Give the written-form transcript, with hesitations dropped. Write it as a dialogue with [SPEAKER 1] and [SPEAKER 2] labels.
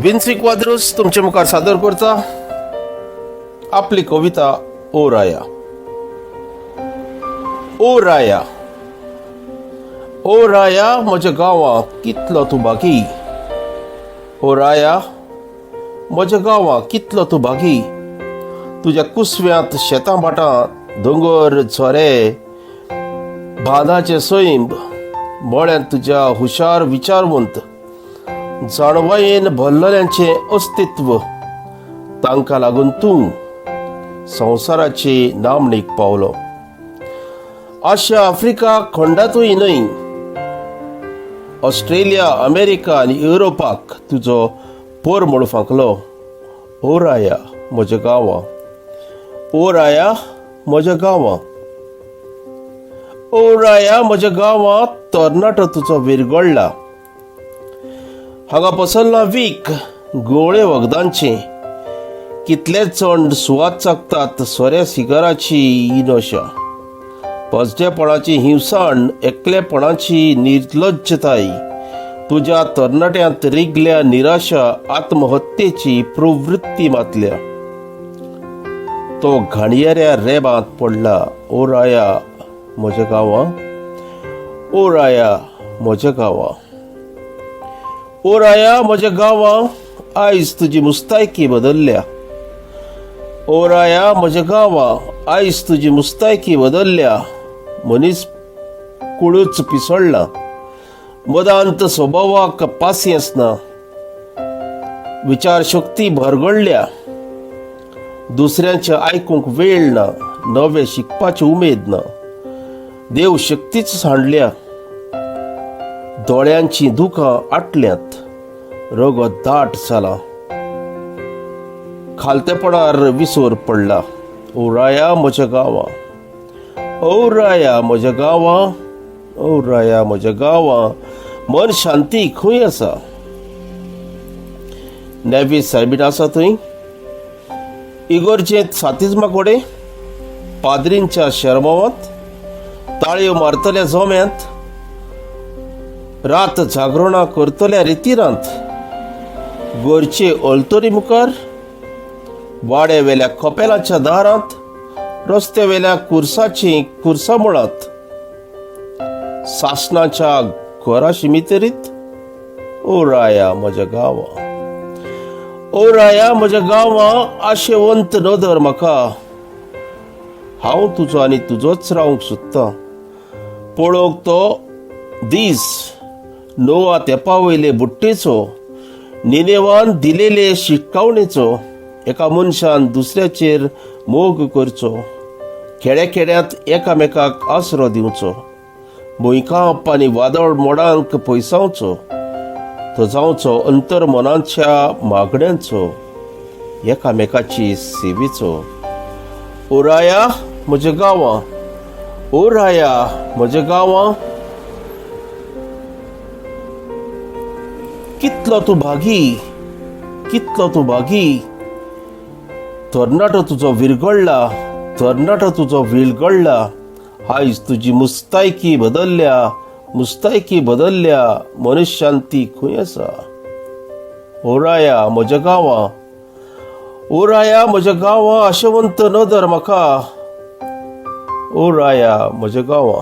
[SPEAKER 1] विन्सी क्वाद्रोस तुमचे मुखार सादर करता आपली कविता ओ राया. ओ राया, ओ राया म्हज्या गांवा कितलो तूं बागी. ओ राया म्हज्या गांवा कितलो तूं बागी. तुज्या कुसव्यांत शेतां भाटां दोंगर झरे बांदाचे सैम मळ्यांत तुज्या हुशार विचारवंत जाणवायेन भरलेल्यांचे अस्तित्व. तांकां लागून तूं संवसाराची नामणेक पावलो. आशिया आफ्रिका खंडांतूय न्हय, ऑस्ट्रेलिया अमेरिका आनी युरोपाक तुजो पोर म्हूण फांकलो. ओ राया म्हज्या गांवा, ओ राया म्हज्या गांवा. ओ राया म्हज्या गांवा तरणाटो तुजो विरगळ्ळा. हांगा पसरला वीक गोळे वखदांचे. कितले चंड सुवात चाकतात सोऱ्या सिगाराची इनोशा. पजडेपणाची हिंवसाण, एकलेपणाची निर्लज्जताय. तुज्या तरणाट्यांत रिगल्या निराशा, आत्महत्येची प्रवृत्ती मातल्या. तो घाणयेऱ्या रेबांत पडला. ओ राया म्हज्या गांवा, ओ राया म्हज्या गांवा. ओ राया म्हज्या गांवा आयज तुजी मुस्तायकी बदल्ल्या. ओ राया म्हज्या गांवा आयज तुजी मुस्तायकी बदल्ल्या. मनीस कुळूच पिसळ्ळा. मदांत स्वभावाक पासियेंस ना. विचारशक्ती भरगळ्ळ्या. दुसऱ्यांचे आयकूंक वेळ ना. नवे शिकपाची उमेद ना. देव शक्तीच सांडल्या. दोळ्यांची दुखां आटल्यांत. रगत दाट जाला. खालतेपणार विसर पडला. ओ राया म्हज्या गांवा, ओ राया म्हज्या गांवा, ओ राया म्हज्या गांवा. मन शांती खंय आसा. नेवी सायबीण आसा थंय. इगोर्जेंत सातिजमा कोडे. पाद्रींच्या शर्मावांत. ताळयो मारतल्या जोम्यांत. रात जागरणां करतल्या रितीरांत. गोरचे अल्तोरी मुखार. वाड्या वेल्या कपेलाच्या दारांत. रस्त्या वेल्या कुर्साची कुर्सा मुळांत. सासणाच्या घरा शिमितरीत. ओ राया म्हज्या गांवा, ओ राया म्हज्या गांवा. आशेवंत नदर म्हाका. हांव तुजो आनी तुजोच रावंक सोदतां. पळोवंक तो दीस नोआ तेंपा वयले बुट्टेचो. निनेवान दिलेले शिटकावणेचो. एका मनशान दुसऱ्याचेर मोग करचो. खेड्या खेड्यांत एकामेकाक आसरो दिवचो. भुंयकांप आनी वादळ मोडांक पयसावचो. तो जावचो अंतर्मनाच्या मागण्यांचो. एकामेकाची सेवेचो. ओ राया म्हज्या गांवा, ओ राया म्हज्या गांवा. कितलो तूं भागी, कितलो तूं भागी. तरणाटो तुजो विरगळ्ळा. तरणाटो तुजो विरगळ्ळा. आयज तुजी मुस्तायकी बदल्ल्या. मुस्तायकी बदल्ल्या. मनशांती खंय आसा. ओ राया म्हज्या गांवा, ओ राया म्हज्या गांवा. आशेवंत नदर म्हाका. ओ राया म्हज्या गांवा.